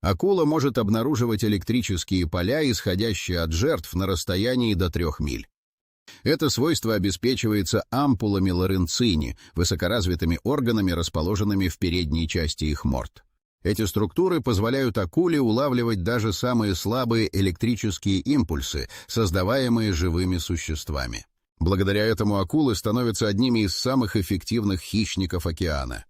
Акула может обнаруживать электрические поля, исходящие от жертв на расстоянии до 3 миль. Это свойство обеспечивается ампулами Лоренцини, высокоразвитыми органами, расположенными в передней части их морд. Эти структуры позволяют акуле улавливать даже самые слабые электрические импульсы, создаваемые живыми существами. Благодаря этому акулы становятся одними из самых эффективных хищников океана.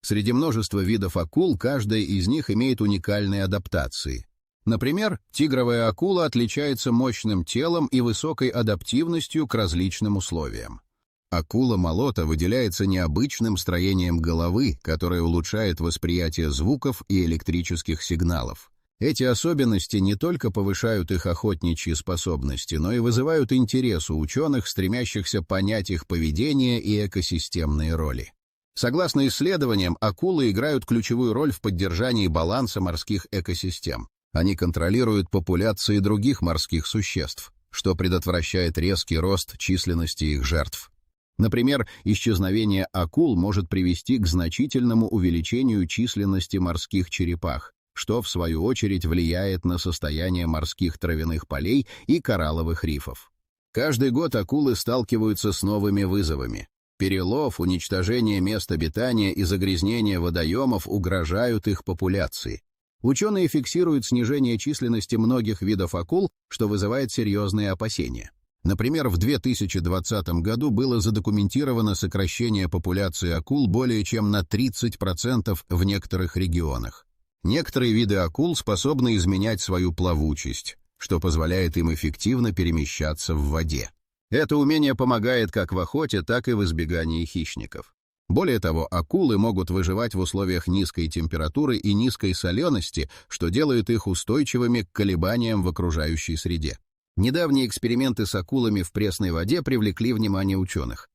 Среди множества видов акул каждая из них имеет уникальные адаптации. Например, тигровая акула отличается мощным телом и высокой адаптивностью к различным условиям. Акула-молота выделяется необычным строением головы, которое улучшает восприятие звуков и электрических сигналов. Эти особенности не только повышают их охотничьи способности, но и вызывают интерес у ученых, стремящихся понять их поведение и экосистемные роли. Согласно исследованиям, акулы играют ключевую роль в поддержании баланса морских экосистем. Они контролируют популяции других морских существ, что предотвращает резкий рост численности их жертв. Например, исчезновение акул может привести к значительному увеличению численности морских черепах, что, в свою очередь, влияет на состояние морских травяных полей и коралловых рифов. Каждый год акулы сталкиваются с новыми вызовами. Перелов, уничтожение мест обитания и загрязнение водоемов угрожают их популяции. Ученые фиксируют снижение численности многих видов акул, что вызывает серьезные опасения. Например, в 2020 году было задокументировано сокращение популяции акул более чем на 30% в некоторых регионах. Некоторые виды акул способны изменять свою плавучесть, что позволяет им эффективно перемещаться в воде. Это умение помогает как в охоте, так и в избегании хищников. Более того, акулы могут выживать в условиях низкой температуры и низкой солености, что делает их устойчивыми к колебаниям в окружающей среде. Недавние эксперименты с акулами в пресной воде привлекли внимание ученых.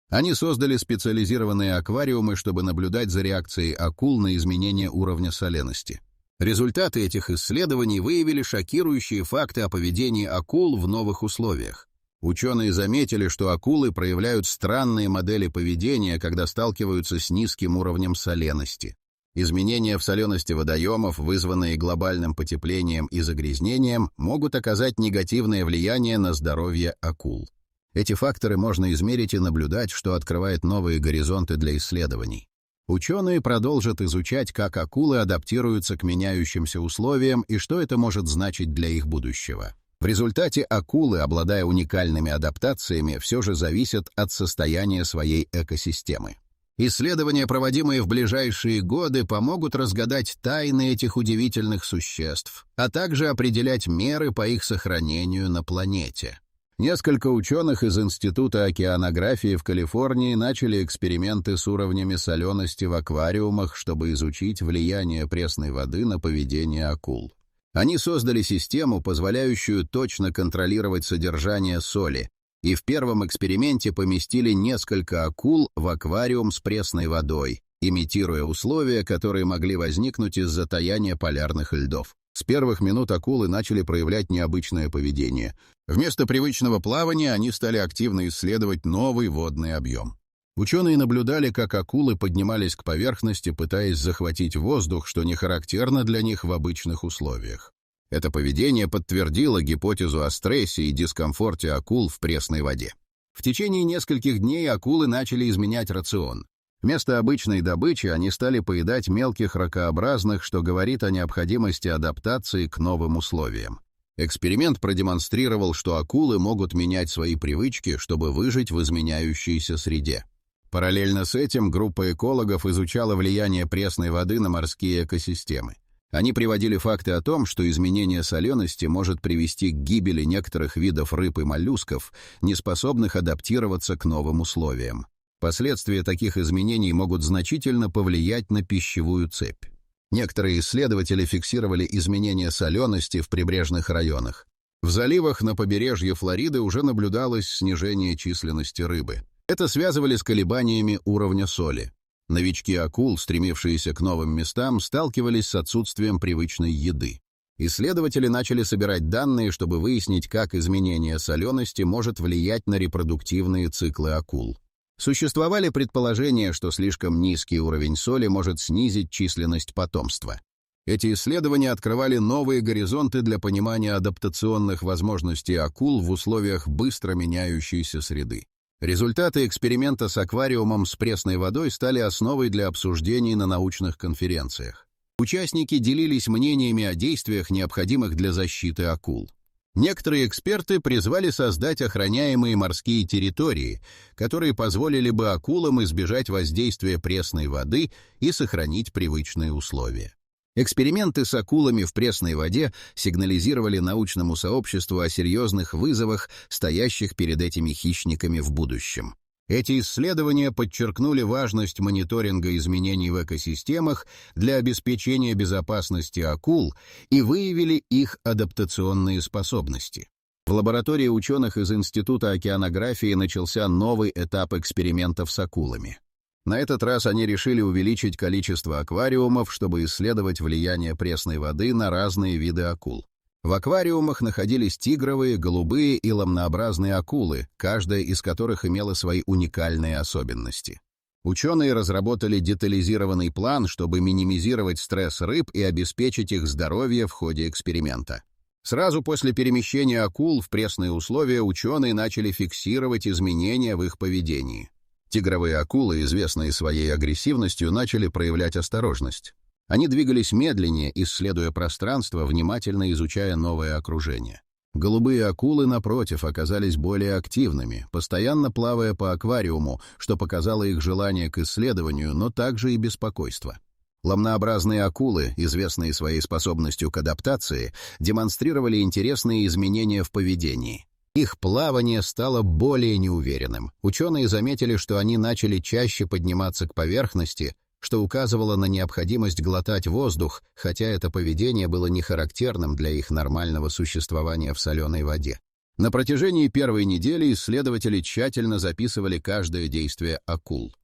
Они создали специализированные аквариумы, чтобы наблюдать за реакцией акул на изменение уровня солености. Результаты этих исследований выявили шокирующие факты о поведении акул в новых условиях. Ученые заметили, что акулы проявляют странные модели поведения, когда сталкиваются с низким уровнем солености. Изменения в солености водоемов, вызванные глобальным потеплением и загрязнением, могут оказать негативное влияние на здоровье акул. Эти факторы можно измерить и наблюдать, что открывает новые горизонты для исследований. Ученые продолжат изучать, как акулы адаптируются к меняющимся условиям и что это может значить для их будущего. В результате акулы, обладая уникальными адаптациями, все же зависят от состояния своей экосистемы. Исследования, проводимые в ближайшие годы, помогут разгадать тайны этих удивительных существ, а также определять меры по их сохранению на планете. Несколько ученых из Института океанографии в Калифорнии начали эксперименты с уровнями солености в аквариумах, чтобы изучить влияние пресной воды на поведение акул. Они создали систему, позволяющую точно контролировать содержание соли, и в первом эксперименте поместили несколько акул в аквариум с пресной водой, имитируя условия, которые могли возникнуть из-за таяния полярных льдов. С первых минут акулы начали проявлять необычное поведение. Вместо привычного плавания они стали активно исследовать новый водный объем. Ученые наблюдали, как акулы поднимались к поверхности, пытаясь захватить воздух, что не характерно для них в обычных условиях. Это поведение подтвердило гипотезу о стрессе и дискомфорте акул в пресной воде. В течение нескольких дней акулы начали изменять рацион. Вместо обычной добычи они стали поедать мелких ракообразных, что говорит о необходимости адаптации к новым условиям. Эксперимент продемонстрировал, что акулы могут менять свои привычки, чтобы выжить в изменяющейся среде. Параллельно с этим группа экологов изучала влияние пресной воды на морские экосистемы. Они приводили факты о том, что изменение солености может привести к гибели некоторых видов рыб и моллюсков, не способных адаптироваться к новым условиям. Последствия таких изменений могут значительно повлиять на пищевую цепь. Некоторые исследователи фиксировали изменения солености в прибрежных районах. В заливах на побережье Флориды уже наблюдалось снижение численности рыбы. Это связывали с колебаниями уровня соли. Новички акул, стремившиеся к новым местам, сталкивались с отсутствием привычной еды. Исследователи начали собирать данные, чтобы выяснить, как изменение солености может влиять на репродуктивные циклы акул. Существовали предположения, что слишком низкий уровень соли может снизить численность потомства. Эти исследования открывали новые горизонты для понимания адаптационных возможностей акул в условиях быстро меняющейся среды. Результаты эксперимента с аквариумом с пресной водой стали основой для обсуждений на научных конференциях. Участники делились мнениями о действиях, необходимых для защиты акул. Некоторые эксперты призвали создать охраняемые морские территории, которые позволили бы акулам избежать воздействия пресной воды и сохранить привычные условия. Эксперименты с акулами в пресной воде сигнализировали научному сообществу о серьезных вызовах, стоящих перед этими хищниками в будущем. Эти исследования подчеркнули важность мониторинга изменений в экосистемах для обеспечения безопасности акул и выявили их адаптационные способности. В лаборатории ученых из Института океанографии начался новый этап экспериментов с акулами. На этот раз они решили увеличить количество аквариумов, чтобы исследовать влияние пресной воды на разные виды акул. В аквариумах находились тигровые, голубые и ламнообразные акулы, каждая из которых имела свои уникальные особенности. Ученые разработали детализированный план, чтобы минимизировать стресс рыб и обеспечить их здоровье в ходе эксперимента. Сразу после перемещения акул в пресные условия ученые начали фиксировать изменения в их поведении. Тигровые акулы, известные своей агрессивностью, начали проявлять осторожность. Они двигались медленнее, исследуя пространство, внимательно изучая новое окружение. Голубые акулы, напротив, оказались более активными, постоянно плавая по аквариуму, что показало их желание к исследованию, но также и беспокойство. Ламнообразные акулы, известные своей способностью к адаптации, демонстрировали интересные изменения в поведении. Их плавание стало более неуверенным. Ученые заметили, что они начали чаще подниматься к поверхности, что указывало на необходимость глотать воздух, хотя это поведение было не характерным для их нормального существования в соленой воде. На протяжении первой недели исследователи тщательно записывали каждое действие акул.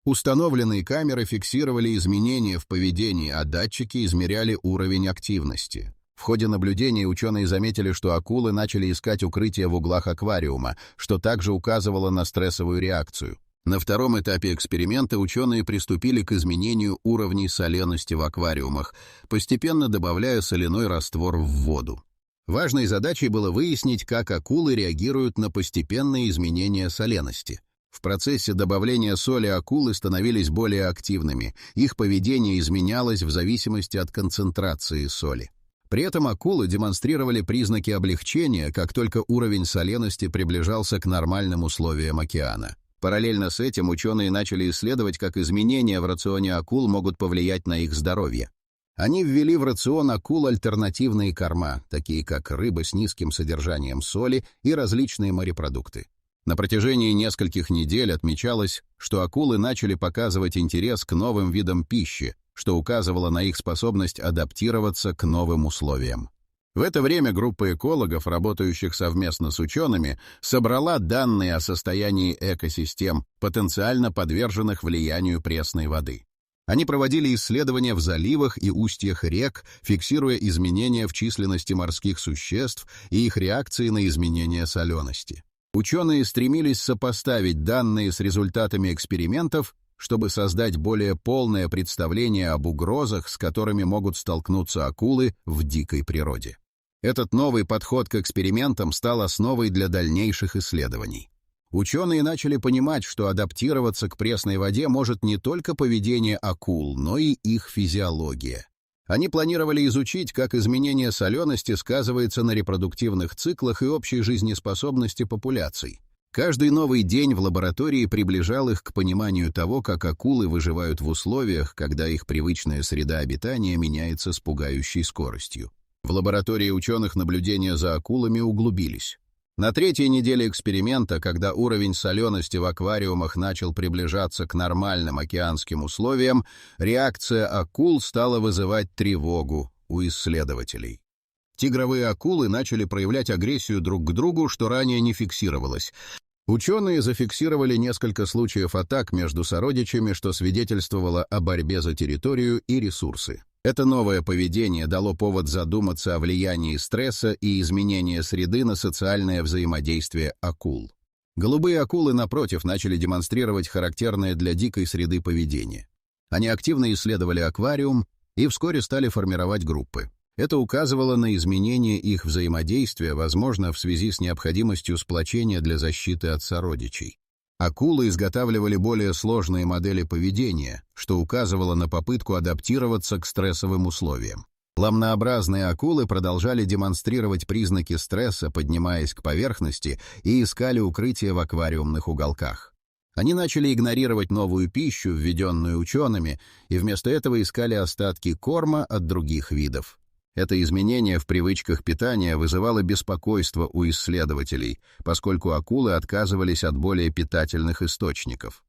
Установленные камеры фиксировали изменения в поведении, а датчики измеряли уровень активности. В ходе наблюдений ученые заметили, что акулы начали искать укрытие в углах аквариума, что также указывало на стрессовую реакцию. На втором этапе эксперимента ученые приступили к изменению уровней солености в аквариумах, постепенно добавляя соляной раствор в воду. Важной задачей было выяснить, как акулы реагируют на постепенные изменения солености. В процессе добавления соли акулы становились более активными, их поведение изменялось в зависимости от концентрации соли. При этом акулы демонстрировали признаки облегчения, как только уровень солености приближался к нормальным условиям океана. Параллельно с этим ученые начали исследовать, как изменения в рационе акул могут повлиять на их здоровье. Они ввели в рацион акул альтернативные корма, такие как рыба с низким содержанием соли и различные морепродукты. На протяжении нескольких недель отмечалось, что акулы начали показывать интерес к новым видам пищи, что указывало на их способность адаптироваться к новым условиям. В это время группа экологов, работающих совместно с учеными, собрала данные о состоянии экосистем, потенциально подверженных влиянию пресной воды. Они проводили исследования в заливах и устьях рек, фиксируя изменения в численности морских существ и их реакции на изменения солености. Ученые стремились сопоставить данные с результатами экспериментов, чтобы создать более полное представление об угрозах, с которыми могут столкнуться акулы в дикой природе. Этот новый подход к экспериментам стал основой для дальнейших исследований. Ученые начали понимать, что адаптироваться к пресной воде может не только поведение акул, но и их физиология. Они планировали изучить, как изменение солености сказывается на репродуктивных циклах и общей жизнеспособности популяций. Каждый новый день в лаборатории приближал их к пониманию того, как акулы выживают в условиях, когда их привычная среда обитания меняется с пугающей скоростью. В лаборатории ученых наблюдения за акулами углубились. На третьей неделе эксперимента, когда уровень солености в аквариумах начал приближаться к нормальным океанским условиям, реакция акул стала вызывать тревогу у исследователей. Тигровые акулы начали проявлять агрессию друг к другу, что ранее не фиксировалось. Ученые зафиксировали несколько случаев атак между сородичами, что свидетельствовало о борьбе за территорию и ресурсы. Это новое поведение дало повод задуматься о влиянии стресса и изменения среды на социальное взаимодействие акул. Голубые акулы, напротив, начали демонстрировать характерное для дикой среды поведение. Они активно исследовали аквариум, и вскоре стали формировать группы. Это указывало на изменение их взаимодействия, возможно, в связи с необходимостью сплочения для защиты от сородичей. Акулы изготавливали более сложные модели поведения, что указывало на попытку адаптироваться к стрессовым условиям. Ламнообразные акулы продолжали демонстрировать признаки стресса, поднимаясь к поверхности, и искали укрытие в аквариумных уголках. Они начали игнорировать новую пищу, введенную учеными, и вместо этого искали остатки корма от других видов. Это изменение в привычках питания вызывало беспокойство у исследователей, поскольку акулы отказывались от более питательных источников.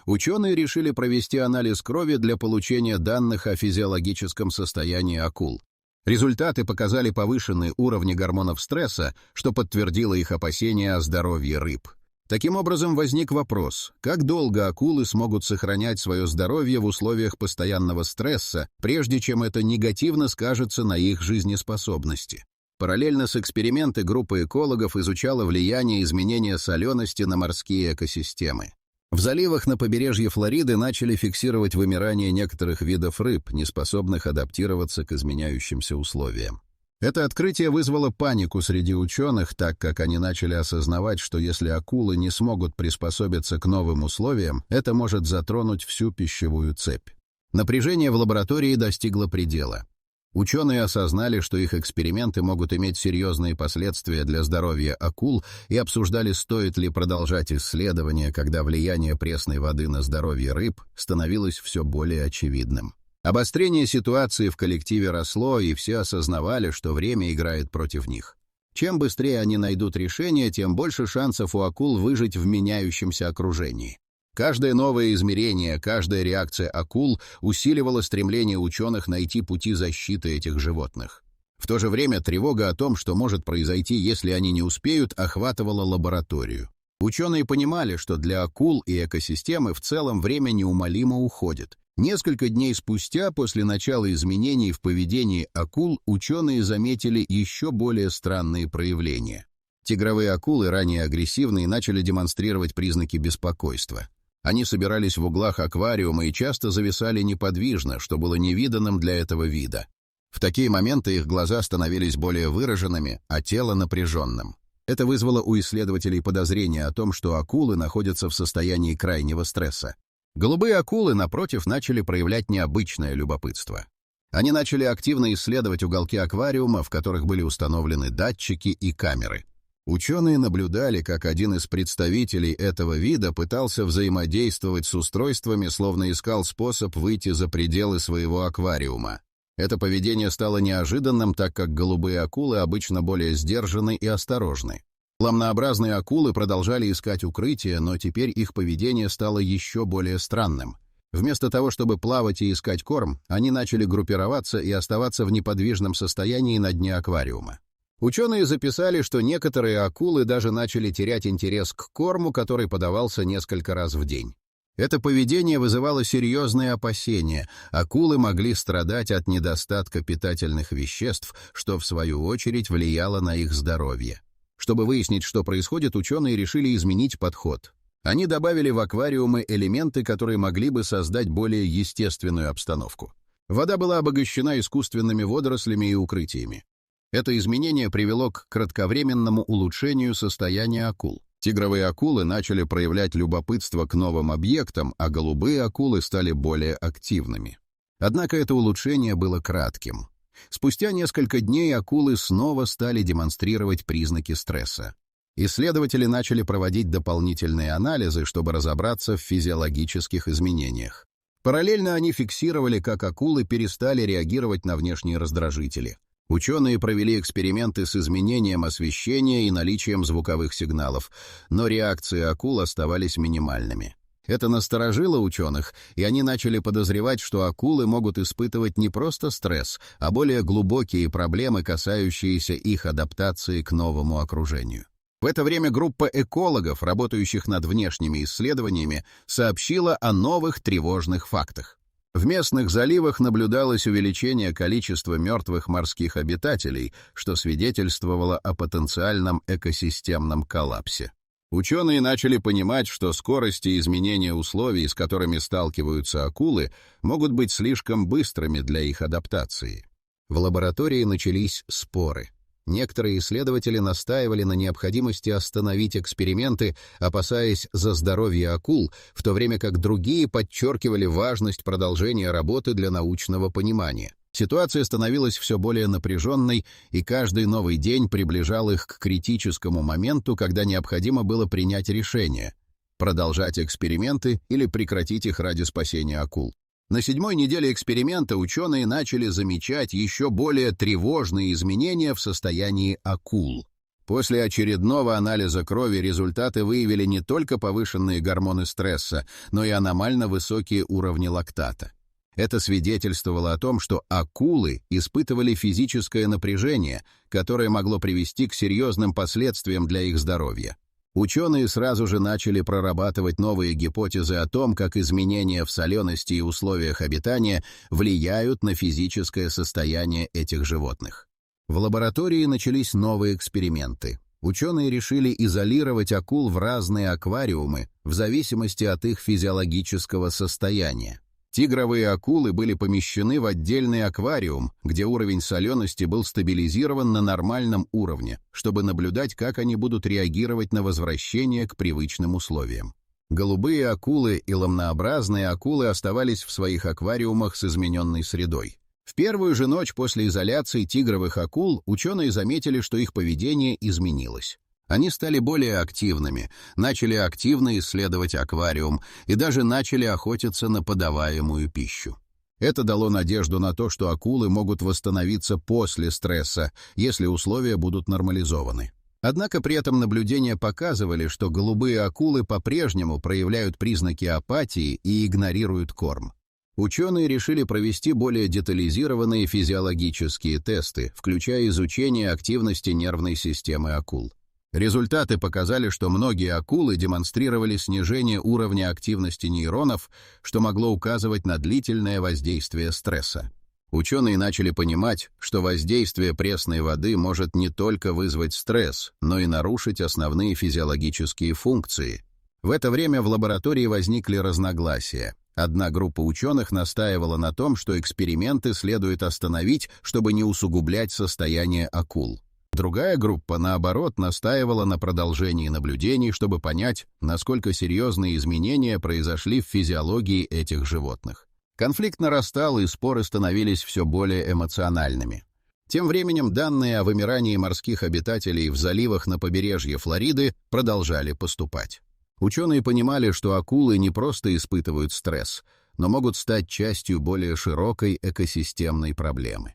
Ученые решили провести анализ крови для получения данных о физиологическом состоянии акул. Результаты показали повышенные уровни гормонов стресса, что подтвердило их опасения о здоровье рыб. Таким образом, возник вопрос, как долго акулы смогут сохранять свое здоровье в условиях постоянного стресса, прежде чем это негативно скажется на их жизнеспособности. Параллельно с экспериментами группа экологов изучала влияние изменения солености на морские экосистемы. В заливах на побережье Флориды начали фиксировать вымирание некоторых видов рыб, неспособных адаптироваться к изменяющимся условиям. Это открытие вызвало панику среди ученых, так как они начали осознавать, что если акулы не смогут приспособиться к новым условиям, это может затронуть всю пищевую цепь. Напряжение в лаборатории достигло предела. Ученые осознали, что их эксперименты могут иметь серьезные последствия для здоровья акул, и обсуждали, стоит ли продолжать исследования, когда влияние пресной воды на здоровье рыб становилось все более очевидным. Обострение ситуации в коллективе росло, и все осознавали, что время играет против них. Чем быстрее они найдут решение, тем больше шансов у акул выжить в меняющемся окружении. Каждое новое измерение, каждая реакция акул усиливала стремление ученых найти пути защиты этих животных. В то же время тревога о том, что может произойти, если они не успеют, охватывала лабораторию. Ученые понимали, что для акул и экосистемы в целом время неумолимо уходит. Несколько дней спустя, после начала изменений в поведении акул, ученые заметили еще более странные проявления. Тигровые акулы, ранее агрессивные, начали демонстрировать признаки беспокойства. Они собирались в углах аквариума и часто зависали неподвижно, что было невиданным для этого вида. В такие моменты их глаза становились более выраженными, а тело напряженным. Это вызвало у исследователей подозрение о том, что акулы находятся в состоянии крайнего стресса. Голубые акулы, напротив, начали проявлять необычное любопытство. Они начали активно исследовать уголки аквариума, в которых были установлены датчики и камеры. Ученые наблюдали, как один из представителей этого вида пытался взаимодействовать с устройствами, словно искал способ выйти за пределы своего аквариума. Это поведение стало неожиданным, так как голубые акулы обычно более сдержаны и осторожны. Ламнообразные акулы продолжали искать укрытие, но теперь их поведение стало еще более странным. Вместо того, чтобы плавать и искать корм, они начали группироваться и оставаться в неподвижном состоянии на дне аквариума. Ученые записали, что некоторые акулы даже начали терять интерес к корму, который подавался несколько раз в день. Это поведение вызывало серьезные опасения. Акулы могли страдать от недостатка питательных веществ, что в свою очередь влияло на их здоровье. Чтобы выяснить, что происходит, ученые решили изменить подход. Они добавили в аквариумы элементы, которые могли бы создать более естественную обстановку. Вода была обогащена искусственными водорослями и укрытиями. Это изменение привело к кратковременному улучшению состояния акул. Тигровые акулы начали проявлять любопытство к новым объектам, а голубые акулы стали более активными. Однако это улучшение было кратким. Спустя несколько дней акулы снова стали демонстрировать признаки стресса. Исследователи начали проводить дополнительные анализы, чтобы разобраться в физиологических изменениях. Параллельно они фиксировали, как акулы перестали реагировать на внешние раздражители. Ученые провели эксперименты с изменением освещения и наличием звуковых сигналов, но реакции акул оставались минимальными. Это насторожило ученых, и они начали подозревать, что акулы могут испытывать не просто стресс, а более глубокие проблемы, касающиеся их адаптации к новому окружению. В это время группа экологов, работающих над внешними исследованиями, сообщила о новых тревожных фактах. В местных заливах наблюдалось увеличение количества мертвых морских обитателей, что свидетельствовало о потенциальном экосистемном коллапсе. Ученые начали понимать, что скорости изменения условий, с которыми сталкиваются акулы, могут быть слишком быстрыми для их адаптации. В лаборатории начались споры. Некоторые исследователи настаивали на необходимости остановить эксперименты, опасаясь за здоровье акул, в то время как другие подчеркивали важность продолжения работы для научного понимания. Ситуация становилась все более напряженной, и каждый новый день приближал их к критическому моменту, когда необходимо было принять решение – продолжать эксперименты или прекратить их ради спасения акул. На 7-й неделе эксперимента ученые начали замечать еще более тревожные изменения в состоянии акул. После очередного анализа крови результаты выявили не только повышенные гормоны стресса, но и аномально высокие уровни лактата. Это свидетельствовало о том, что акулы испытывали физическое напряжение, которое могло привести к серьезным последствиям для их здоровья. Ученые сразу же начали прорабатывать новые гипотезы о том, как изменения в солености и условиях обитания влияют на физическое состояние этих животных. В лаборатории начались новые эксперименты. Ученые решили изолировать акул в разные аквариумы в зависимости от их физиологического состояния. Тигровые акулы были помещены в отдельный аквариум, где уровень солености был стабилизирован на нормальном уровне, чтобы наблюдать, как они будут реагировать на возвращение к привычным условиям. Голубые акулы и ломнообразные акулы оставались в своих аквариумах с измененной средой. В первую же ночь после изоляции тигровых акул ученые заметили, что их поведение изменилось. Они стали более активными, начали активно исследовать аквариум и даже начали охотиться на подаваемую пищу. Это дало надежду на то, что акулы могут восстановиться после стресса, если условия будут нормализованы. Однако при этом наблюдения показывали, что голубые акулы по-прежнему проявляют признаки апатии и игнорируют корм. Ученые решили провести более детализированные физиологические тесты, включая изучение активности нервной системы акул. Результаты показали, что многие акулы демонстрировали снижение уровня активности нейронов, что могло указывать на длительное воздействие стресса. Ученые начали понимать, что воздействие пресной воды может не только вызвать стресс, но и нарушить основные физиологические функции. В это время в лаборатории возникли разногласия. Одна группа ученых настаивала на том, что эксперименты следует остановить, чтобы не усугублять состояние акул. Другая группа, наоборот, настаивала на продолжении наблюдений, чтобы понять, насколько серьезные изменения произошли в физиологии этих животных. Конфликт нарастал, и споры становились все более эмоциональными. Тем временем данные о вымирании морских обитателей в заливах на побережье Флориды продолжали поступать. Ученые понимали, что акулы не просто испытывают стресс, но могут стать частью более широкой экосистемной проблемы.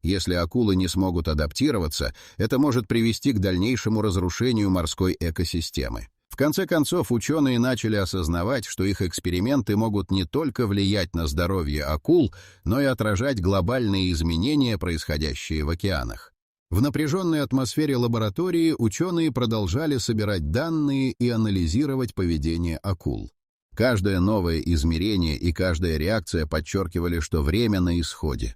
Если акулы не смогут адаптироваться, это может привести к дальнейшему разрушению морской экосистемы. В конце концов, ученые начали осознавать, что их эксперименты могут не только влиять на здоровье акул, но и отражать глобальные изменения, происходящие в океанах. В напряженной атмосфере лаборатории ученые продолжали собирать данные и анализировать поведение акул. Каждое новое измерение и каждая реакция подчеркивали, что время на исходе.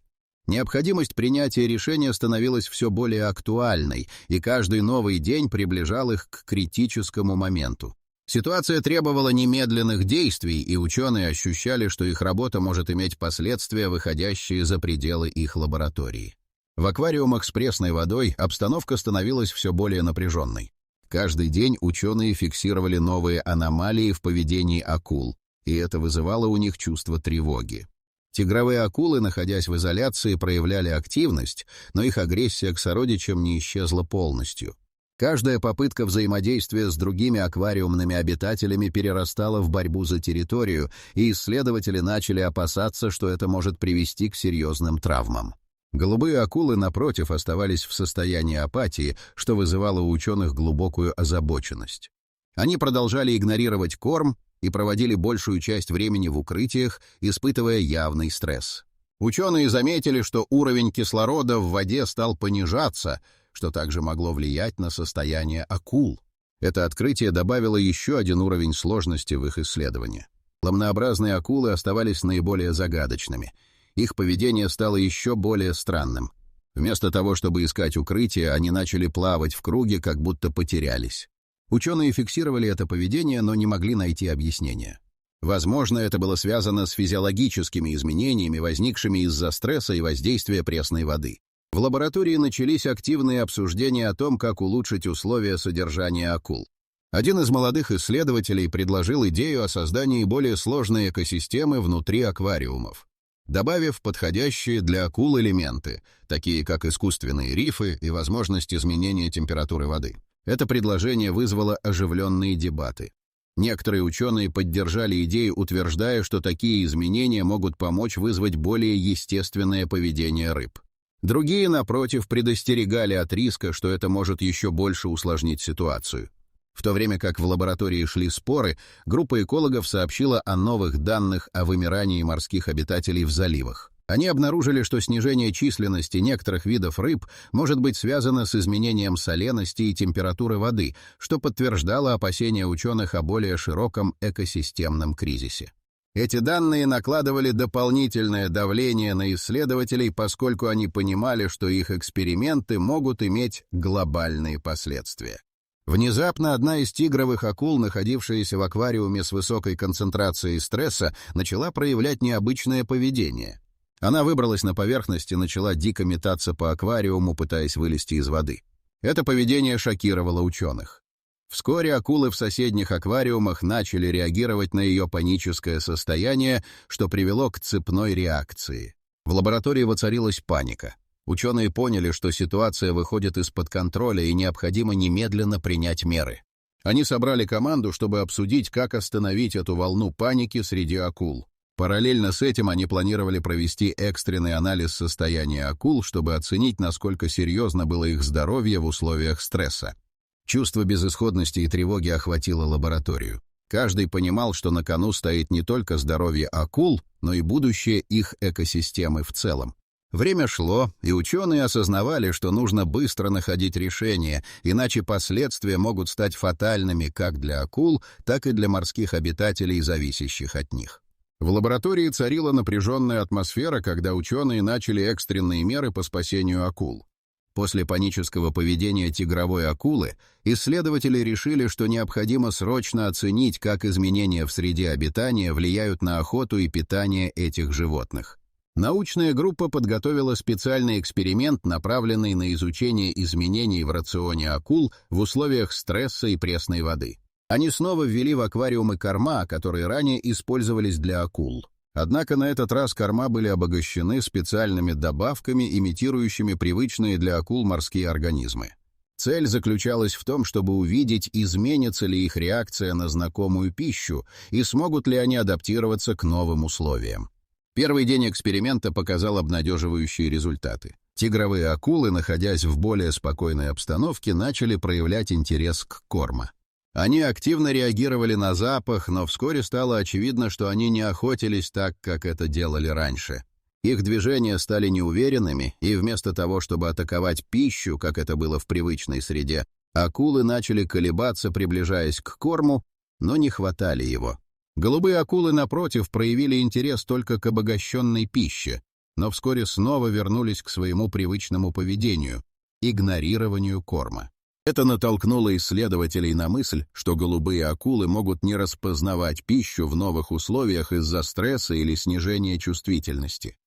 Необходимость принятия решения становилась все более актуальной, и каждый новый день приближал их к критическому моменту. Ситуация требовала немедленных действий, и ученые ощущали, что их работа может иметь последствия, выходящие за пределы их лаборатории. В аквариумах с пресной водой обстановка становилась все более напряженной. Каждый день ученые фиксировали новые аномалии в поведении акул, и это вызывало у них чувство тревоги. Тигровые акулы, находясь в изоляции, проявляли активность, но их агрессия к сородичам не исчезла полностью. Каждая попытка взаимодействия с другими аквариумными обитателями перерастала в борьбу за территорию, и исследователи начали опасаться, что это может привести к серьезным травмам. Голубые акулы, напротив, оставались в состоянии апатии, что вызывало у ученых глубокую озабоченность. Они продолжали игнорировать корм и проводили большую часть времени в укрытиях, испытывая явный стресс. Ученые заметили, что уровень кислорода в воде стал понижаться, что также могло влиять на состояние акул. Это открытие добавило еще один уровень сложности в их исследования. Ломнообразные акулы оставались наиболее загадочными. Их поведение стало еще более странным. Вместо того, чтобы искать укрытие, они начали плавать в круге, как будто потерялись. Ученые фиксировали это поведение, но не могли найти объяснения. Возможно, это было связано с физиологическими изменениями, возникшими из-за стресса и воздействия пресной воды. В лаборатории начались активные обсуждения о том, как улучшить условия содержания акул. Один из молодых исследователей предложил идею о создании более сложной экосистемы внутри аквариумов, добавив подходящие для акул элементы, такие как искусственные рифы и возможность изменения температуры воды. Это предложение вызвало оживленные дебаты. Некоторые ученые поддержали идею, утверждая, что такие изменения могут помочь вызвать более естественное поведение рыб. Другие, напротив, предостерегали от риска, что это может еще больше усложнить ситуацию. В то время как в лаборатории шли споры, группа экологов сообщила о новых данных о вымирании морских обитателей в заливах. Они обнаружили, что снижение численности некоторых видов рыб может быть связано с изменением солености и температуры воды, что подтверждало опасения ученых о более широком экосистемном кризисе. Эти данные накладывали дополнительное давление на исследователей, поскольку они понимали, что их эксперименты могут иметь глобальные последствия. Внезапно одна из тигровых акул, находившаяся в аквариуме с высокой концентрацией стресса, начала проявлять необычное поведение. Она выбралась на поверхность и начала дико метаться по аквариуму, пытаясь вылезти из воды. Это поведение шокировало ученых. Вскоре акулы в соседних аквариумах начали реагировать на ее паническое состояние, что привело к цепной реакции. В лаборатории воцарилась паника. Ученые поняли, что ситуация выходит из-под контроля и необходимо немедленно принять меры. Они собрали команду, чтобы обсудить, как остановить эту волну паники среди акул. Параллельно с этим они планировали провести экстренный анализ состояния акул, чтобы оценить, насколько серьезно было их здоровье в условиях стресса. Чувство безысходности и тревоги охватило лабораторию. Каждый понимал, что на кону стоит не только здоровье акул, но и будущее их экосистемы в целом. Время шло, и ученые осознавали, что нужно быстро находить решения, иначе последствия могут стать фатальными как для акул, так и для морских обитателей, зависящих от них. В лаборатории царила напряженная атмосфера, когда ученые начали экстренные меры по спасению акул. После панического поведения тигровой акулы исследователи решили, что необходимо срочно оценить, как изменения в среде обитания влияют на охоту и питание этих животных. Научная группа подготовила специальный эксперимент, направленный на изучение изменений в рационе акул в условиях стресса и пресной воды. Они снова ввели в аквариумы корма, которые ранее использовались для акул. Однако на этот раз корма были обогащены специальными добавками, имитирующими привычные для акул морские организмы. Цель заключалась в том, чтобы увидеть, изменится ли их реакция на знакомую пищу и смогут ли они адаптироваться к новым условиям. Первый день эксперимента показал обнадеживающие результаты. Тигровые акулы, находясь в более спокойной обстановке, начали проявлять интерес к корму. Они активно реагировали на запах, но вскоре стало очевидно, что они не охотились так, как это делали раньше. Их движения стали неуверенными, и вместо того, чтобы атаковать пищу, как это было в привычной среде, акулы начали колебаться, приближаясь к корму, но не хватали его. Голубые акулы, напротив, проявили интерес только к обогащенной пище, но вскоре снова вернулись к своему привычному поведению — игнорированию корма. Это натолкнуло исследователей на мысль, что голубые акулы могут не распознавать пищу в новых условиях из-за стресса или снижения чувствительности.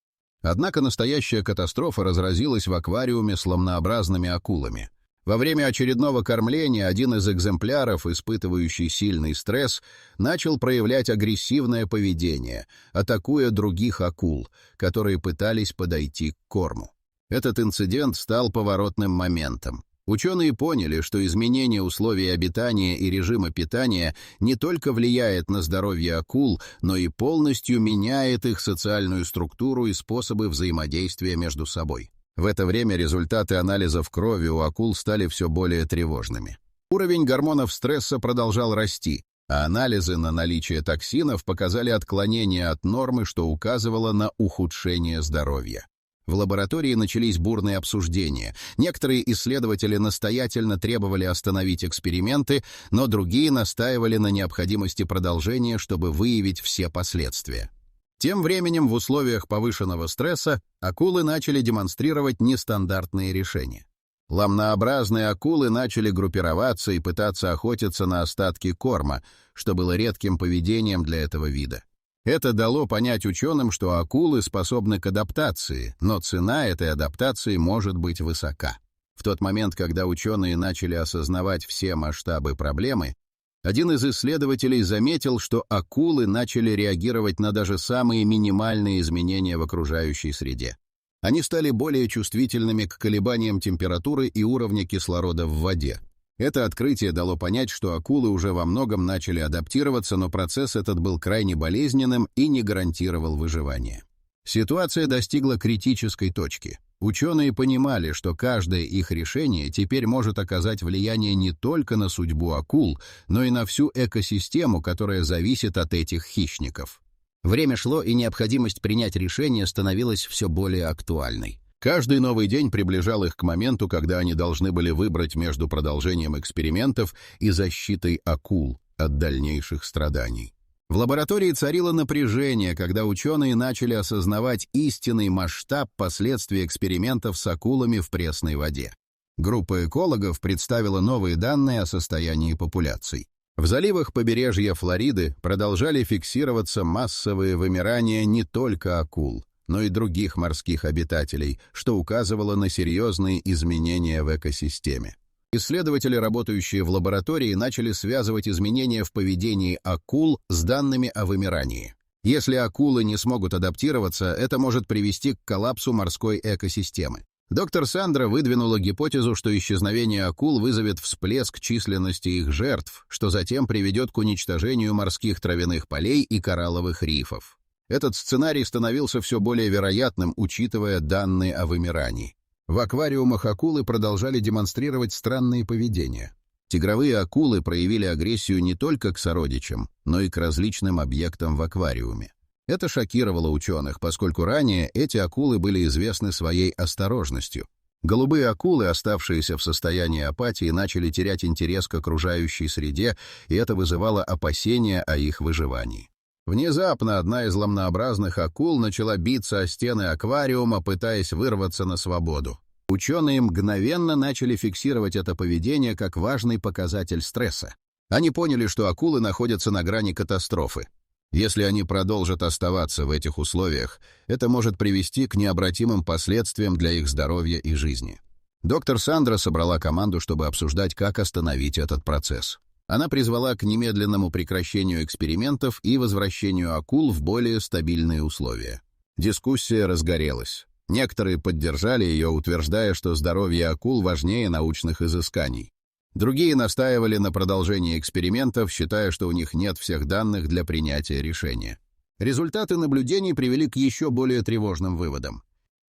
Однако настоящая катастрофа разразилась в аквариуме с ломнообразными акулами. Во время очередного кормления один из экземпляров, испытывающий сильный стресс, начал проявлять агрессивное поведение, атакуя других акул, которые пытались подойти к корму. Этот инцидент стал поворотным моментом. Ученые поняли, что изменение условий обитания и режима питания не только влияет на здоровье акул, но и полностью меняет их социальную структуру и способы взаимодействия между собой. В это время результаты анализов крови у акул стали все более тревожными. Уровень гормонов стресса продолжал расти, а анализы на наличие токсинов показали отклонение от нормы, что указывало на ухудшение здоровья. В лаборатории начались бурные обсуждения. Некоторые исследователи настоятельно требовали остановить эксперименты, но другие настаивали на необходимости продолжения, чтобы выявить все последствия. Тем временем в условиях повышенного стресса акулы начали демонстрировать нестандартные решения. Ламнообразные акулы начали группироваться и пытаться охотиться на остатки корма, что было редким поведением для этого вида. Это дало понять ученым, что акулы способны к адаптации, но цена этой адаптации может быть высока. В тот момент, когда ученые начали осознавать все масштабы проблемы, один из исследователей заметил, что акулы начали реагировать на даже самые минимальные изменения в окружающей среде. Они стали более чувствительными к колебаниям температуры и уровня кислорода в воде. Это открытие дало понять, что акулы уже во многом начали адаптироваться, но процесс этот был крайне болезненным и не гарантировал выживание. Ситуация достигла критической точки. Ученые понимали, что каждое их решение теперь может оказать влияние не только на судьбу акул, но и на всю экосистему, которая зависит от этих хищников. Время шло, и необходимость принять решение становилась все более актуальной. Каждый новый день приближал их к моменту, когда они должны были выбрать между продолжением экспериментов и защитой акул от дальнейших страданий. В лаборатории царило напряжение, когда ученые начали осознавать истинный масштаб последствий экспериментов с акулами в пресной воде. Группа экологов представила новые данные о состоянии популяций. В заливах побережья Флориды продолжали фиксироваться массовые вымирания не только акул, но и других морских обитателей, что указывало на серьезные изменения в экосистеме. Исследователи, работающие в лаборатории, начали связывать изменения в поведении акул с данными о вымирании. Если акулы не смогут адаптироваться, это может привести к коллапсу морской экосистемы. Доктор Сандра выдвинула гипотезу, что исчезновение акул вызовет всплеск численности их жертв, что затем приведет к уничтожению морских травяных полей и коралловых рифов. Этот сценарий становился все более вероятным, учитывая данные о вымирании. В аквариумах акулы продолжали демонстрировать странные поведения. Тигровые акулы проявили агрессию не только к сородичам, но и к различным объектам в аквариуме. Это шокировало ученых, поскольку ранее эти акулы были известны своей осторожностью. Голубые акулы, оставшиеся в состоянии апатии, начали терять интерес к окружающей среде, и это вызывало опасения о их выживании. Внезапно одна из ламнообразных акул начала биться о стены аквариума, пытаясь вырваться на свободу. Ученые мгновенно начали фиксировать это поведение как важный показатель стресса. Они поняли, что акулы находятся на грани катастрофы. Если они продолжат оставаться в этих условиях, это может привести к необратимым последствиям для их здоровья и жизни. Доктор Сандра собрала команду, чтобы обсуждать, как остановить этот процесс. Она призвала к немедленному прекращению экспериментов и возвращению акул в более стабильные условия. Дискуссия разгорелась. Некоторые поддержали ее, утверждая, что здоровье акул важнее научных изысканий. Другие настаивали на продолжении экспериментов, считая, что у них нет всех данных для принятия решения. Результаты наблюдений привели к еще более тревожным выводам.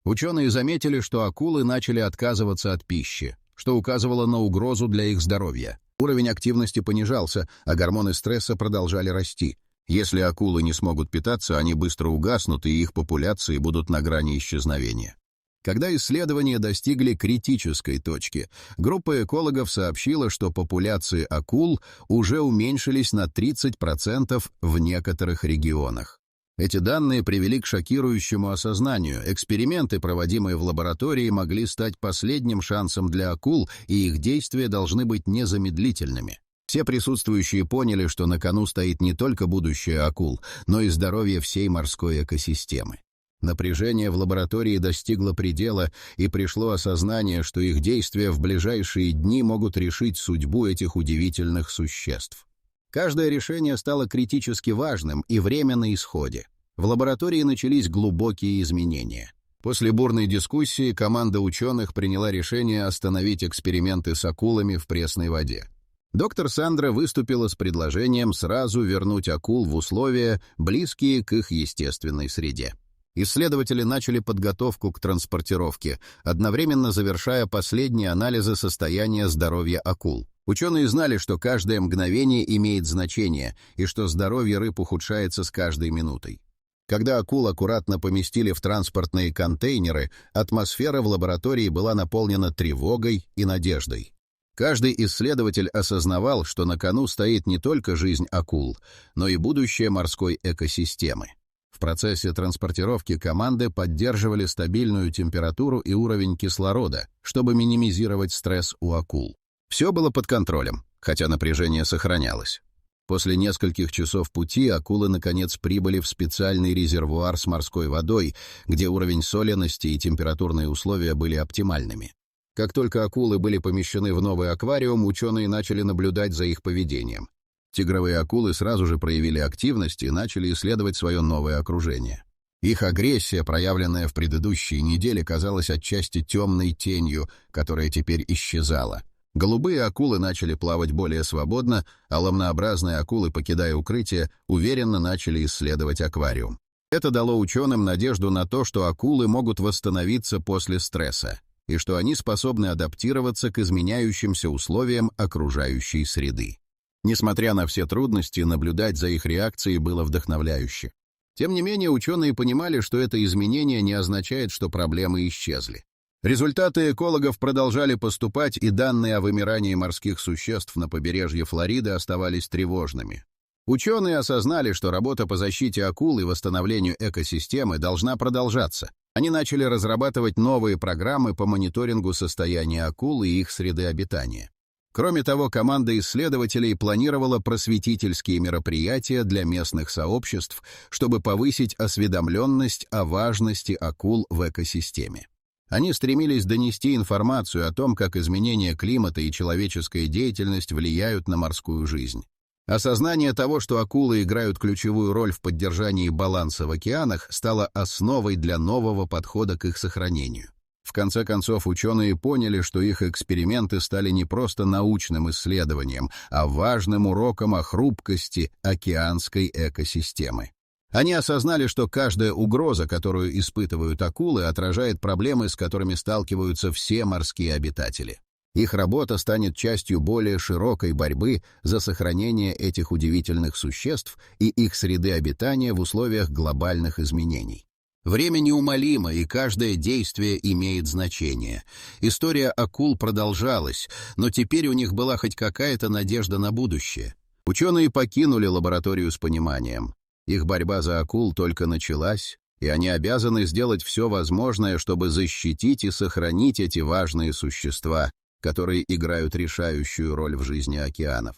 Ученые заметили, что акулы начали отказываться от пищи, что указывало на угрозу для их здоровья. Уровень активности понижался, а гормоны стресса продолжали расти. Если акулы не смогут питаться, они быстро угаснут, и их популяции будут на грани исчезновения. Когда исследования достигли критической точки, группа экологов сообщила, что популяции акул уже уменьшились на 30% в некоторых регионах. Эти данные привели к шокирующему осознанию. Эксперименты, проводимые в лаборатории, могли стать последним шансом для акул, и их действия должны быть незамедлительными. Все присутствующие поняли, что на кону стоит не только будущее акул, но и здоровье всей морской экосистемы. Напряжение в лаборатории достигло предела, и пришло осознание, что их действия в ближайшие дни могут решить судьбу этих удивительных существ. Каждое решение стало критически важным, и время на исходе. В лаборатории начались глубокие изменения. После бурной дискуссии команда ученых приняла решение остановить эксперименты с акулами в пресной воде. Доктор Сандра выступила с предложением сразу вернуть акул в условия, близкие к их естественной среде. Исследователи начали подготовку к транспортировке, одновременно завершая последние анализы состояния здоровья акул. Ученые знали, что каждое мгновение имеет значение, и что здоровье рыб ухудшается с каждой минутой. Когда акул аккуратно поместили в транспортные контейнеры, атмосфера в лаборатории была наполнена тревогой и надеждой. Каждый исследователь осознавал, что на кону стоит не только жизнь акул, но и будущее морской экосистемы. В процессе транспортировки команды поддерживали стабильную температуру и уровень кислорода, чтобы минимизировать стресс у акул. Все было под контролем, хотя напряжение сохранялось. После нескольких часов пути акулы, наконец, прибыли в специальный резервуар с морской водой, где уровень солености и температурные условия были оптимальными. Как только акулы были помещены в новый аквариум, ученые начали наблюдать за их поведением. Тигровые акулы сразу же проявили активность и начали исследовать свое новое окружение. Их агрессия, проявленная в предыдущие недели, казалась отчасти темной тенью, которая теперь исчезала. Голубые акулы начали плавать более свободно, а ламнообразные акулы, покидая укрытие, уверенно начали исследовать аквариум. Это дало ученым надежду на то, что акулы могут восстановиться после стресса, и что они способны адаптироваться к изменяющимся условиям окружающей среды. Несмотря на все трудности, наблюдать за их реакцией было вдохновляюще. Тем не менее, ученые понимали, что это изменение не означает, что проблемы исчезли. Результаты экологов продолжали поступать, и данные о вымирании морских существ на побережье Флориды оставались тревожными. Ученые осознали, что работа по защите акул и восстановлению экосистемы должна продолжаться. Они начали разрабатывать новые программы по мониторингу состояния акул и их среды обитания. Кроме того, команда исследователей планировала просветительские мероприятия для местных сообществ, чтобы повысить осведомленность о важности акул в экосистеме. Они стремились донести информацию о том, как изменение климата и человеческая деятельность влияют на морскую жизнь. Осознание того, что акулы играют ключевую роль в поддержании баланса в океанах, стало основой для нового подхода к их сохранению. В конце концов, ученые поняли, что их эксперименты стали не просто научным исследованием, а важным уроком о хрупкости океанской экосистемы. Они осознали, что каждая угроза, которую испытывают акулы, отражает проблемы, с которыми сталкиваются все морские обитатели. Их работа станет частью более широкой борьбы за сохранение этих удивительных существ и их среды обитания в условиях глобальных изменений. Время неумолимо, и каждое действие имеет значение. История акул продолжалась, но теперь у них была хоть какая-то надежда на будущее. Ученые покинули лабораторию с пониманием. Их борьба за акул только началась, и они обязаны сделать все возможное, чтобы защитить и сохранить эти важные существа, которые играют решающую роль в жизни океанов.